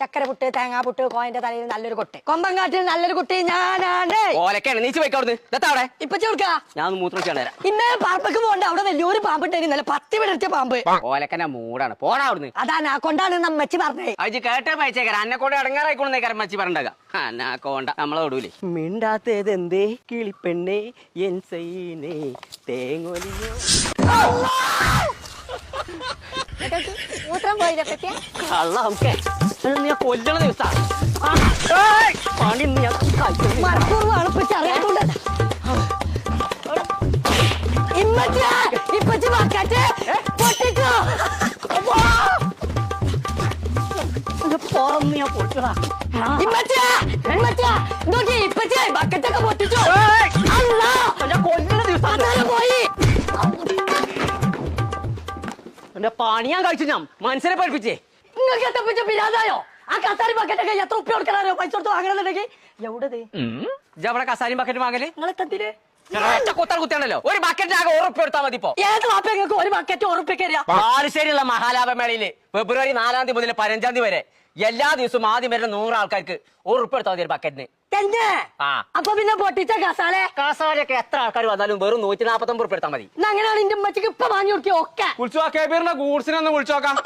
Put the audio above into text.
ചക്കര പുട്ട് തേങ്ങാ പുട്ട് കോയന്റെ തലയിൽ നല്ലൊരു കൊട്ട് കൊമ്പങ്കാട്ടിൽ നല്ലൊരു കുട്ടി ഞാനാണ്. ഓലക്കാണ് നീച്ച് പോയിക്കവിടുന്ന് അവിടെ ഇപ്പൊ ചോദിക്കാ ഞാൻ മൂത്രം വെച്ചാൽ തരാം. ഇന്നേ പാമ്പക്ക് പോകണ്ട. അവിടെ വലിയൊരു പാമ്പ് ഉണ്ടായിരുന്നല്ലേ 10 വിടർത്തിയ പാമ്പ്. ഓലക്കന്റെ മൂടാണ് പോടാ അവിടുന്ന്. അതാ കൊണ്ടാണ് നമ്മച്ചി പറഞ്ഞേ. അജ് കേട്ടേ പയച്ചേക്കാര അന്നെ കൊണ്ട് ഇടങ്ങാറായിക്കോളേക്കാരം മച്ചി പറഞ്ഞ കോണ്ട നമ്മളെ വിടൂലേ. മിണ്ടാത്തേത് എന്തേ കിളിപ്പെണ്ണേ എൻ സൈനേ തേങ്ങൊലിയോ മൂത്രം പോയില്ലേ പറ്റിയ കള്ള നമുക്ക് നീ കൊല്ലണ ദിവസാ പണി മറക്കൂർവാണ് ഇപ്പൊ അറിയാണ്ട്. ഇപ്പച്ചി ബക്കറ്റ് പൊട്ടിച്ചോ. ബക്കറ്റൊക്കെ പൊട്ടിച്ചോ. കൊല്ലണ ദിവസം പോയി എന്റെ പണി ഞാൻ കഴിച്ചു. ഞാൻ മനസ്സിനെ പഠിപ്പിച്ചേ. നിങ്ങൾക്ക് എത്തപ്പിച്ച പിരാതായോ? ആ കസാരി ബക്കറ്റൊക്കെ എത്ര ഉപ്പ കൊടുക്കണോ? പൈസ കൊടുത്ത് വാങ്ങണമെന്നുണ്ടെങ്കിൽ എവിടത് അവിടെ കസാരിയും ബക്കറ്റ് വാങ്ങല് നിങ്ങളെ തത്തില് കുത്താൻ കുത്തിയാണല്ലോ. ഒരു ബക്കറ്റ് ആകെ ഉറപ്പ് എടുത്താൽ മതി. ഇപ്പൊ ഏത് വാപ്പ നിങ്ങൾക്ക് ഒരു ബക്കറ്റ് ഉറപ്പിക്കറിയാം? ബാലുശ്ശേരിയുള്ള മഹാലാഭമേളയില് ഫെബ്രുവരി 4 തീയതി മുതൽ 15 തീയതി വരെ എല്ലാ ദിവസവും ആദ്യം വരുന്ന 100 ആൾക്കാർക്ക് ഉറപ്പ് എടുത്താൽ മതി ഒരു ബക്കറ്റിന്. തന്നെ അപ്പൊ പിന്നെ പൊട്ടിച്ച കസാലയൊക്കെ എത്ര ആൾക്കാർ വന്നാലും വെറും 149 ഉറുപ്പ് എടുത്താൽ മതി. അങ്ങനെയാണ് എന്റെ ഉമ്മച്ചിക്ക് ഇപ്പൊ വാങ്ങി കൊടുക്കിയ ഒക്കെ ഗൂഡ്സിനൊന്ന് വിളിച്ചോക്കാം.